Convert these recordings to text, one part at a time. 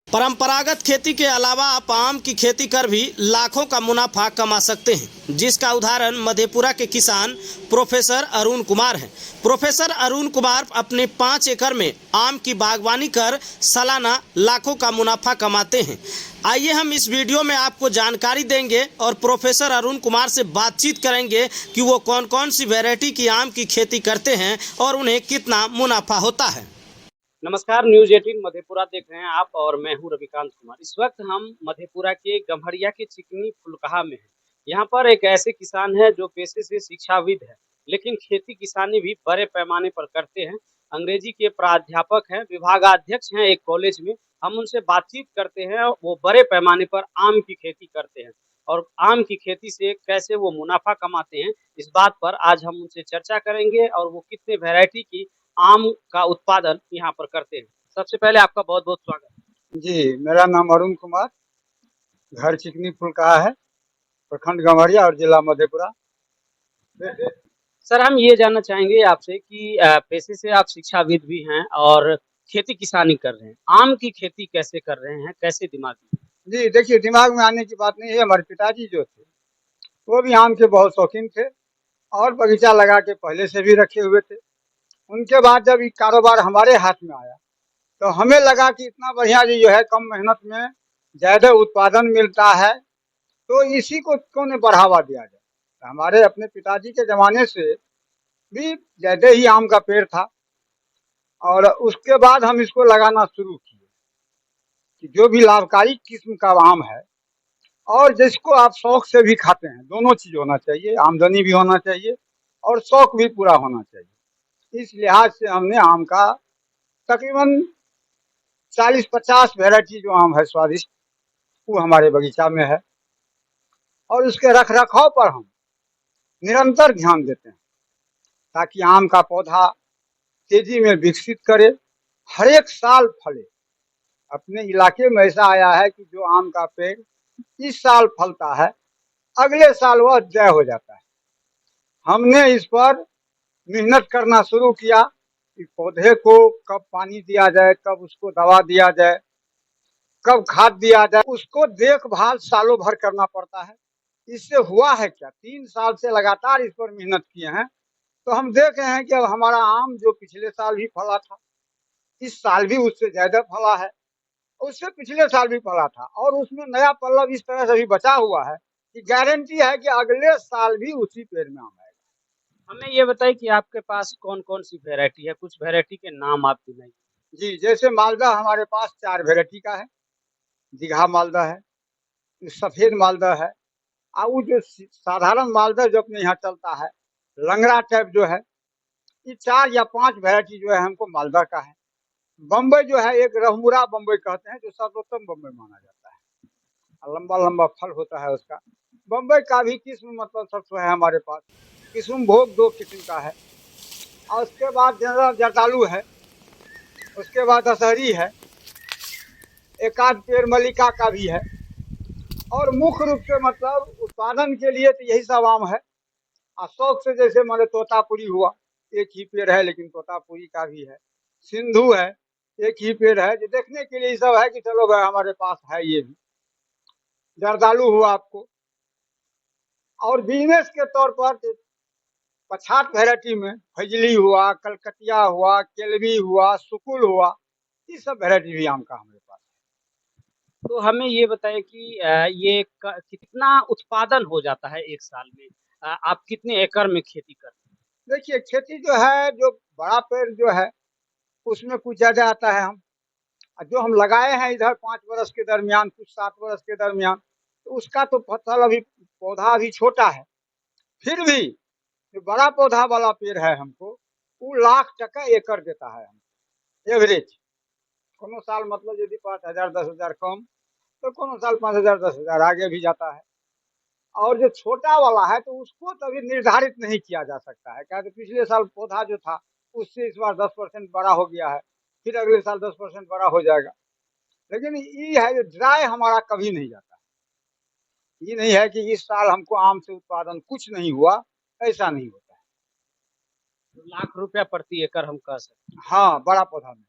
परंपरागत खेती के अलावा आप आम की खेती कर भी लाखों का मुनाफा कमा सकते हैं, जिसका उदाहरण मधेपुरा के किसान प्रोफेसर अरुण कुमार हैं। प्रोफेसर अरुण कुमार अपने 5 एकड़ में आम की बागवानी कर सालाना लाखों का मुनाफा कमाते हैं। आइए हम इस वीडियो में आपको जानकारी देंगे और प्रोफेसर अरुण कुमार से बातचीत करेंगे कि वो कौन कौन सी वैरायटी की आम की खेती करते हैं और उन्हें कितना मुनाफा होता है। नमस्कार, न्यूज़ 18 मधेपुरा देख रहे हैं आप और मैं हूं रविकांत कुमार। इस वक्त हम मधेपुरा के गम्हरिया के चिकनी फुलकहा में हैं। यहाँ पर एक ऐसे किसान हैं जो पेशे से शिक्षाविद है, लेकिन खेती किसानी भी बड़े पैमाने पर करते हैं। अंग्रेजी के प्राध्यापक हैं, विभागाध्यक्ष हैं एक कॉलेज में। हम उनसे बातचीत करते हैं। वो बड़े पैमाने पर आम की खेती करते हैं और आम की खेती से कैसे वो मुनाफा कमाते हैं, इस बात पर आज हम उनसे चर्चा करेंगे और वो कितने वैरायटी की आम का उत्पादन यहाँ पर करते हैं। सबसे पहले आपका बहुत बहुत स्वागत। जी, मेरा नाम अरुण कुमार, घर चिकनी फुलकहा है, प्रखंड गम्हरिया और जिला मधेपुरा। सर, हम ये जानना चाहेंगे आपसे कि पेशे से आप शिक्षाविद भी हैं और खेती किसानी कर रहे हैं, आम की खेती कैसे कर रहे हैं, कैसे दिमाग में? जी, देखिए दिमाग में आने की बात नहीं है। हमारे पिताजी जो थे, वो भी आम के बहुत शौकीन थे और बगीचा लगा के पहले से भी रखे हुए थे। उनके बाद जब ये कारोबार हमारे हाथ में आया, तो हमें लगा कि इतना बढ़िया जी जो है कम मेहनत में ज़्यादा उत्पादन मिलता है, तो इसी को क्यों नहीं बढ़ावा दिया जाए। तो हमारे अपने पिताजी के ज़माने से भी ज़्यादा ही आम का पेड़ था और उसके बाद हम इसको लगाना शुरू किए कि जो भी लाभकारी किस्म का आम है और जिसको आप शौक से भी खाते हैं, दोनों चीज होना चाहिए, आमदनी भी होना चाहिए और शौक भी पूरा होना चाहिए। इस लिहाज से हमने आम का तकरीबन 40-50 वैरायटी जो आम है स्वादिष्ट, वो हमारे बगीचा में है और उसके रख रखाव पर हम निरंतर ध्यान देते हैं ताकि आम का पौधा तेजी में विकसित करे, हर एक साल फले। अपने इलाके में ऐसा आया है कि जो आम का पेड़ इस साल फलता है, अगले साल वह जय हो जाता है। हमने इस पर मेहनत करना शुरू किया कि पौधे को कब पानी दिया जाए, कब उसको दवा दिया जाए, कब खाद दिया जाए, उसको देखभाल सालों भर करना पड़ता है। इससे हुआ है क्या, 3 साल से लगातार इस पर मेहनत किए हैं, तो हम देख रहे हैं कि अब हमारा आम जो पिछले साल भी फला था, इस साल भी उससे ज्यादा फला है, उससे पिछले साल भी फला था और उसमें नया पल्लव इस तरह से भी बचा हुआ है कि गारंटी है कि अगले साल भी उसी पेड़ में आम आएगा। हमें ये बताइए कि आपके पास कौन कौन सी वैरायटी है, कुछ वैरायटी के नाम आप गिनाइए। जी, जैसे मालदा हमारे पास 4 वैरायटी का है। दीघा मालदा है, सफेद मालदा है और वो जो साधारण मालदा जो अपने यहाँ चलता है, लंगड़ा टाइप जो है, ये 4 या 5 वैरायटी जो है हमको मालदा का है। बम्बई जो है, एक रहमुरा बम्बई कहते हैं, जो सर्वोत्तम बम्बई माना जाता है, लंबा लंबा फल होता है उसका। बम्बई का भी किस्म मतलब सब है हमारे पास। किस्म भोग 2 किस्म का है और उसके बाद जनरल जरदालू है, उसके बाद दशहरी है, एक आध पेड़ मल्लिका का भी है और मुख्य रूप से मतलब उत्पादन के लिए तो यही सब आम है। और शौक से जैसे माने तोतापुरी हुआ, एक ही पेड़ है लेकिन तोतापुरी का भी है। सिंधु है, एक ही पेड़ है, जो देखने के लिए सब है कि चलो भाई हमारे पास है। ये भी जरदालू हुआ आपको। और बिजनेस के तौर पर 50 वैरायटी में फजली हुआ, कलकतिया हुआ, केलवी हुआ, सुकुल हुआ, ये सब वैरायटी भी आम का हमारे पास है। तो हमें ये बताएं कि ये कितना उत्पादन हो जाता है एक साल में? आप कितने एकड़ में खेती करते हैं? देखिए खेती जो है, जो बड़ा पेड़ जो है उसमें कुछ ज्यादा आता है। हम जो हम लगाए हैं इधर 5 वर्ष के दरमियान, कुछ 7 वर्ष के दरमियान, तो उसका तो फसल अभी पौधा अभी छोटा है। फिर भी जो बड़ा पौधा वाला पेड़ है हमको, वो लाख टका एकड़ देता है हमको एवरेज। कोनो साल मतलब यदि 5,000 10,000 कम, तो कोनो साल 5,000 10,000 आगे भी जाता है। और जो छोटा वाला है तो उसको तो अभी निर्धारित नहीं किया जा सकता है, क्या पिछले साल पौधा जो था उससे इस बार 10% बड़ा हो गया है, फिर अगले साल 10% बड़ा हो जाएगा। लेकिन ये है जो ड्राई हमारा कभी नहीं जाता। ये नहीं है कि इस साल हमको आम से उत्पादन कुछ नहीं हुआ, ऐसा नहीं होता है। लाख रुपया प्रति एकड़ हम कह सकते हैं। हाँ, बड़ा पौधा में।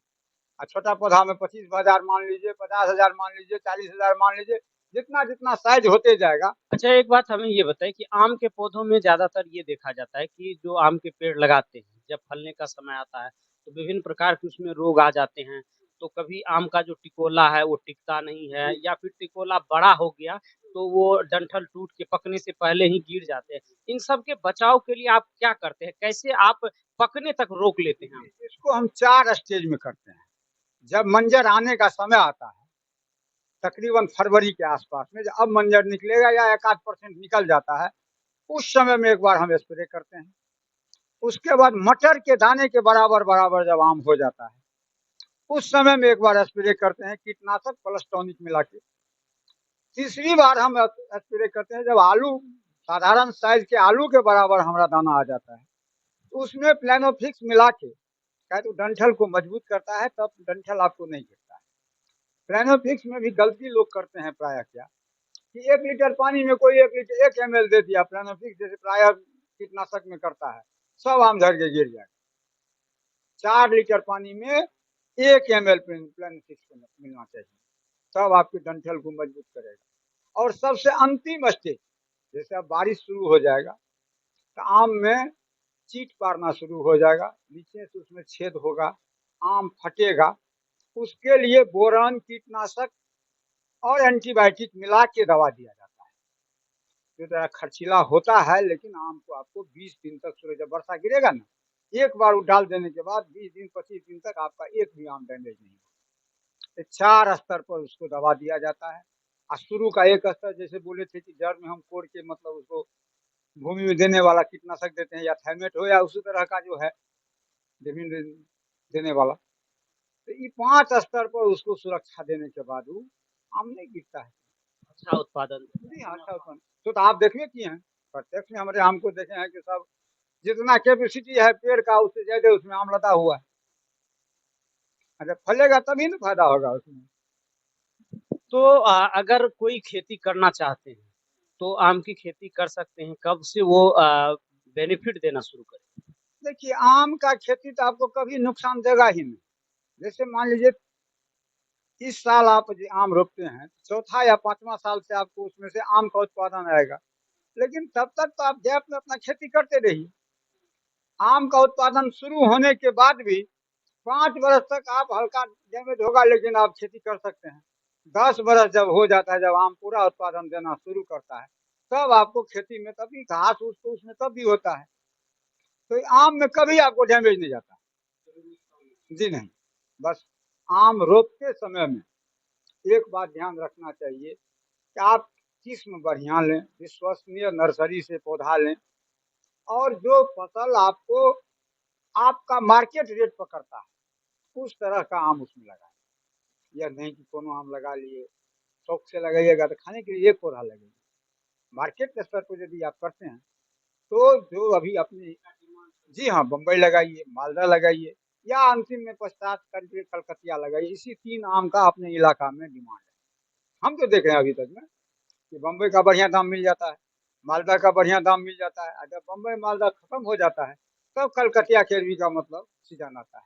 और छोटा पौधा में 25,000 मान लीजिए, 50,000 मान लीजिए, 40,000 मान लीजिए, जितना जितना साइज होते जाएगा। अच्छा, एक बात हमें ये बताइए कि आम के पौधों में ज़्यादातर ये देखा जाता है कि जो आम के पेड़ लगाते हैं, जब फलने का समय आता है, तो विभिन्न प्रकार के उसमें रोग आ जाते हैं। तो कभी आम का जो टिकोला है, वो टिकता नहीं है या फिर टिकोला बड़ा हो गया, तो वो डंठल टूट के पकने से पहले ही गिर जाते हैं। इन सब के बचाव के लिए आप क्या करते हैं? कैसे आप पकने तक रोक लेते हैं आम? इसको हम 4 स्टेज में करते हैं। जब मंजर आने का समय आता है, तकरीबन फरवरी के आसपास में, जब अब मंजर निकलेगा या 1-8% निकल जाता है, उस समय में एक बार हम स्प्रे करते हैं। उसके बाद मटर के दाने के बराबर जब आम हो जाता है, उस समय में एक बार स्प्रे करते हैं कीटनाशक प्लस टॉनिक मिला के। तीसरी बार हम स्प्रे करते हैं जब आलू साधारण साइज के आलू के बराबर हमारा दाना आ जाता है, तो उसमें प्लानोफिक्स मिला के, क्या तो डंठल को मजबूत करता है, तब डंठल आपको नहीं गिरता है। प्लानोफिक्स में भी गलती लोग करते हैं प्रायः क्या, कि 1 लीटर पानी में कोई 1 ml दे दिया प्लानोफिक्स, जैसे प्रायः कीटनाशक में करता है, सब आम झड़ के गिर जाएगा। 4 लीटर पानी में 1 ml प्लानोफिक्स मिलना चाहिए, तब आपकी डंठल को मजबूत करेगा। और सबसे अंतिम स्टेज, जैसे अब बारिश शुरू हो जाएगा तो आम में चीट पारना शुरू हो जाएगा, नीचे से उसमें छेद होगा, आम फटेगा। उसके लिए बोरान कीटनाशक और एंटीबायोटिक मिला के दवा दिया जाता है। जो जरा खर्चीला होता है, लेकिन आम को आपको 20 दिन तक, सूरज जब वर्षा गिरेगा ना, एक बार डाल देने के बाद 20 दिन 25 दिन तक आपका एक भी आम डैमेज नहीं होगा। 4 स्तर पर उसको दवा दिया जाता है। और शुरू का एक स्तर, जैसे बोले थे कि जड़ में हम कोड़ के, मतलब उसको भूमि में देने वाला कीटनाशक देते हैं, या थाइमेट हो या उसी तरह का जो है जमीन देने वाला, तो ये 5 स्तर पर उसको सुरक्षा देने के बाद वो आम नहीं गिरता है। अच्छा उत्पादन। जी हाँ, अच्छा उत्पादन। तो आप देखिए किए हैं, प्रत्यक्ष में हमारे आम को देखे हैं कि सब जितना कैपेसिटी है पेड़ का, उससे ज्यादा उसमें आम लदा हुआ है। अगर फलेगा तभी ना फायदा होगा उसमें। तो अगर कोई खेती करना चाहते हैं, तो आम की खेती कर सकते हैं। कब से वो बेनिफिट देना शुरू करें? देखिए, आम का खेती तो आपको कभी नुकसान देगा ही नहीं। जैसे मान लीजिए इस साल आप आम रोपते हैं, चौथा या 5वां साल से आपको उसमें से आम का उत्पादन आएगा, लेकिन तब तक तो आप गैप में अपना खेती करते रहिए। आम का उत्पादन शुरू होने के बाद भी 5 वर्ष तक आप हल्का डैमेज होगा, लेकिन आप खेती कर सकते हैं। 10 वर्ष जब हो जाता है, जब आम पूरा उत्पादन देना शुरू करता है, तब आपको खेती में तभी घास उस तो उसमें तब भी होता है, तो आम में कभी आपको डैमेज नहीं जाता। जी नहीं, बस आम रोपते समय में एक बात ध्यान रखना चाहिए कि आप किस्म बढ़िया लें, विश्वसनीय नर्सरी से पौधा लें, और जो फसल आपको आपका मार्केट रेट पकड़ता है, उस तरह का आम उसमें लगाएं। यह नहीं कि कोनो आम लगा लिए, शौक से लगाइएगा तो खाने के लिए एक पौधा लगेगा। मार्केट के स्तर पर यदि आप करते हैं, तो जो अभी अपनी, जी हाँ, बम्बई लगाइए, मालदा लगाइए, या अंतिम में पश्चात करके कलकतिया लगाइए। इसी 3 आम का अपने इलाका में डिमांड है। हम तो देख रहे हैं अभी तक में कि बम्बई का बढ़िया दाम मिल जाता है, मालदा का बढ़िया दाम मिल जाता है। जब बम्बई मालदा खत्म हो जाता है, तब कलकतिया केरवी का मतलब सीजन आता है।